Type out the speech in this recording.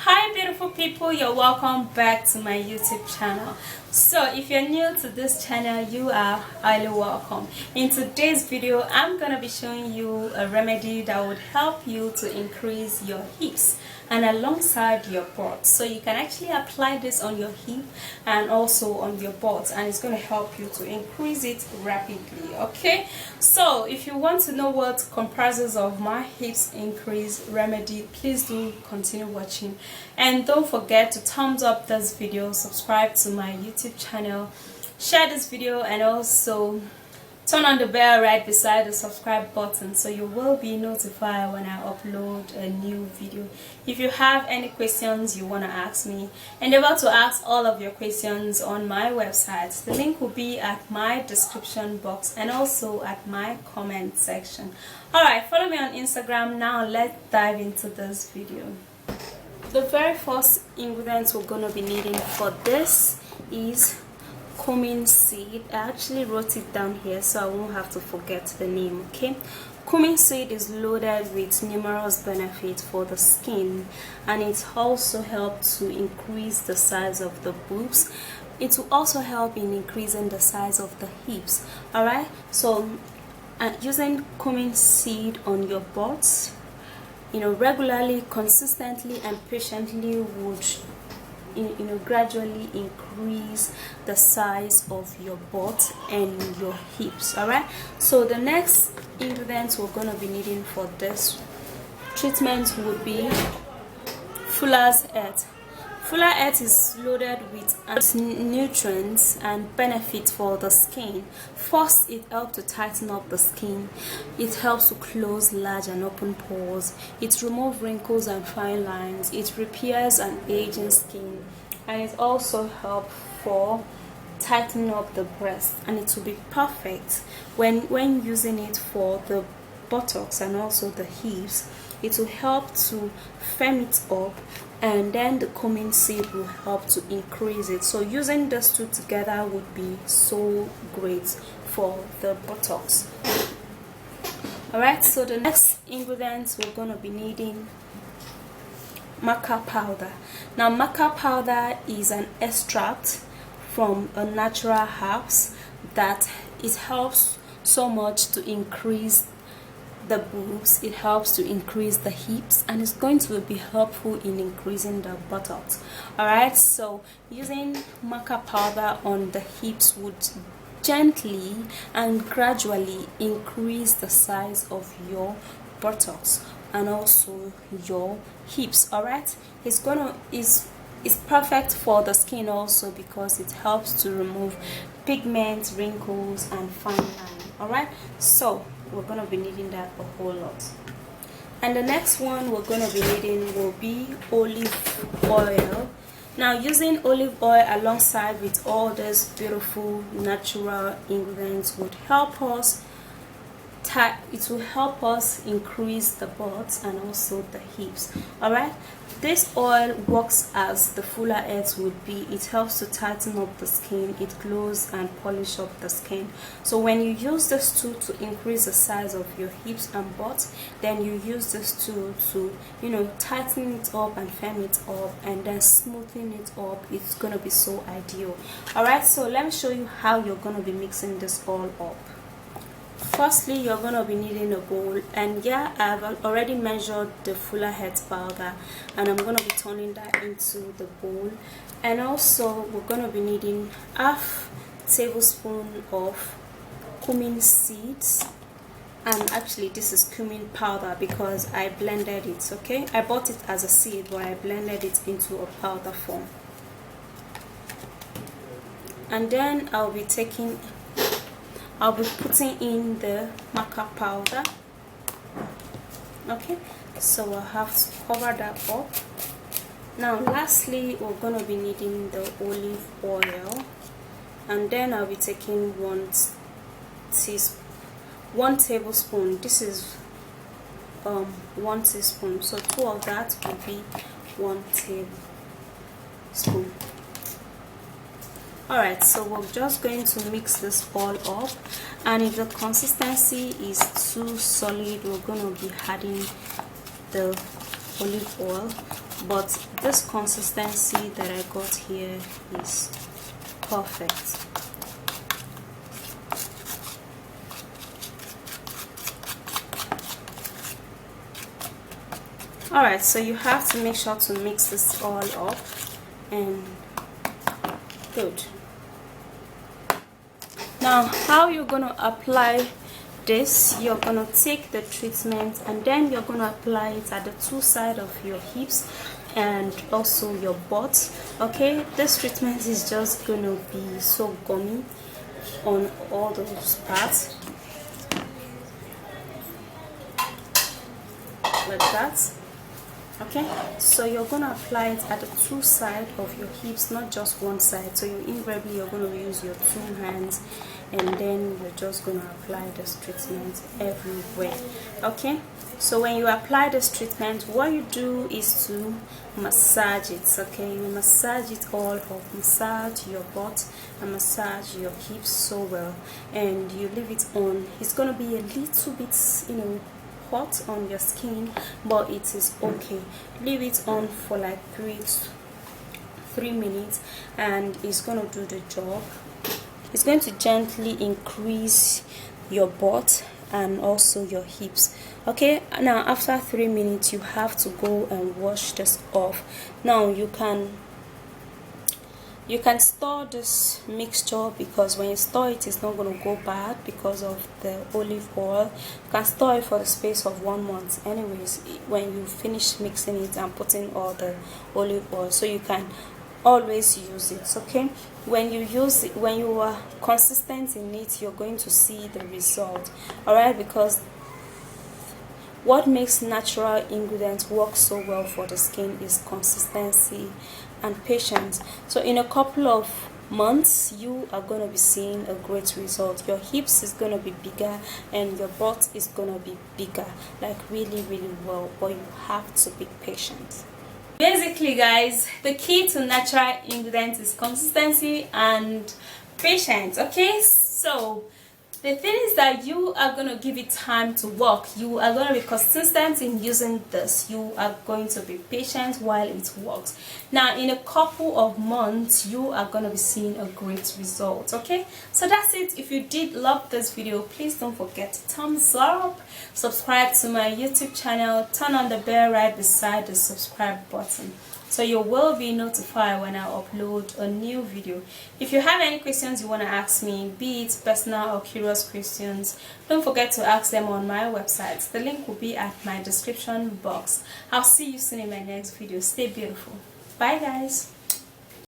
Hi beautiful people, you're welcome back to my YouTube channel. So if you're new to this channel, you are highly welcome. In today's video, I'm gonna be showing you a remedy that would help you to increase your hips and alongside your butt. So you can actually apply this on your hip and also on your butt, and it's going to help you to increase it rapidly. Okay, so if you want to know what comprises of my hips increase remedy, please do continue watching, and don't forget to thumbs up this video, subscribe to my YouTube channel, share this video, and also turn on the bell right beside the subscribe button so you will be notified when I upload a new video. If you have any questions you want to ask me, endeavor to ask all of your questions on my website. The link will be at my description box and also at my comment section. Alright, follow me on Instagram. Now let's dive into this video. The very first ingredients we're going to be needing for this is Cumin Seed. I actually wrote it down here so I won't have to forget the name. Okay, Cumin Seed is loaded with numerous benefits for the skin, and it also helps to increase the size of the boobs. It will also help in increasing the size of the hips. Alright, so using Cumin Seed on your butt, regularly, consistently, and patiently would gradually increase the size of your butt and your hips. Alright, so the next ingredients we're going to be needing for this treatment would be Fuller's Earth. Fuller Earth is loaded with nutrients and benefits for the skin. First, it helps to tighten up the skin. It helps to close large and open pores. It removes wrinkles and fine lines. It repairs an aging skin, and it also helps for tightening up the breast. And it will be perfect when using it for the buttocks and also the hips. It will help to firm it up, and then the Cumin Seed will help to increase it. So using these two together would be so great for the buttocks. Alright, so the next ingredients we're going to be needing Maca Powder. Now Maca Powder is an extract from a natural herbs that it helps so much to increase the boobs, it helps to increase the hips, and it's going to be helpful in increasing the buttocks. Alright, so using Maca Powder on the hips would gently and gradually increase the size of your buttocks and also your hips. Alright, it's perfect for the skin also because it helps to remove pigments, wrinkles, and fine lines. Alright, so we're going to be needing that a whole lot. And the next one we're going to be needing will be olive oil. Now using olive oil alongside with all these beautiful natural ingredients would help us increase the butt and also the hips. Alright, this oil works as the Fuller Earth would be. It helps to tighten up the skin, it glows and polish up the skin. So when you use this tool to increase the size of your hips and butt, then you use this tool to tighten it up and firm it up and then smoothing it up. It's gonna be so ideal. Alright, so let me show you how you're gonna be mixing this all up. Firstly, you're going to be needing a bowl, and yeah, I've already measured the Fuller Earth powder, and I'm going to be turning that into the bowl. And also we're going to be needing half tablespoon of cumin seeds, and actually this is cumin powder because I blended it. Okay, I bought it as a seed but I blended it into a powder form. And then I'll be putting in the Maca Powder. Okay, so I'll have to cover that up. Now lastly, we're going to be needing the olive oil, and then I'll be taking one tablespoon. This is 1 teaspoon, so 2 of that will be 1 tablespoon. Alright, so we're just going to mix this all up, and if the consistency is too solid, we're going to be adding the olive oil. but this consistency that I got here is perfect. Alright, so you have to make sure to mix this all up and good. Now, how you're going to apply this, you're going to take the treatment and then you're going to apply it at the two sides of your hips and also your butt. Okay, this treatment is just going to be so gummy on all those parts, like that. Okay, so you're going to apply it at the two sides of your hips, not just one side. So you invariably you're going to use your two hands and then you're just going to apply this treatment everywhere. Okay, so when you apply this treatment, what you do is to massage it. Okay, you massage it all up, massage your butt and massage your hips so well, and you leave it on. It's going to be a little bit, you know, hot on your skin, but it is okay. Leave it on for like 3 minutes and it's going to do the job. It's going to gently increase your butt and also your hips. Okay, now after 3 minutes you have to go and wash this off. Now you can store this mixture, because when you store it, it's not going to go bad because of the olive oil. You can store it for the space of 1 month anyways when you finish mixing it and putting all the olive oil, so you can always use it. Okay, when you use it, when you are consistent in it, you're going to see the result. All right, because what makes natural ingredients work so well for the skin is consistency and patience. So in a couple of months you are going to be seeing a great result. Your hips is going to be bigger and your butt is going to be bigger, like really well, but you have to be patient. Basically guys, the key to natural ingredients is consistency and patience. Okay, so the thing is that you are going to give it time to work. You are going to be consistent in using this. You are going to be patient while it works. Now in a couple of months you are going to be seeing a great result. Okay, so that's it. If you did love this video, please don't forget to thumbs up, subscribe to my YouTube channel, turn on the bell right beside the subscribe button, so you will be notified when I upload a new video. If you have any questions you want to ask me, be it personal or curious questions, don't forget to ask them on my website. The link will be at my description box. I'll see you soon in my next video. Stay beautiful. Bye guys.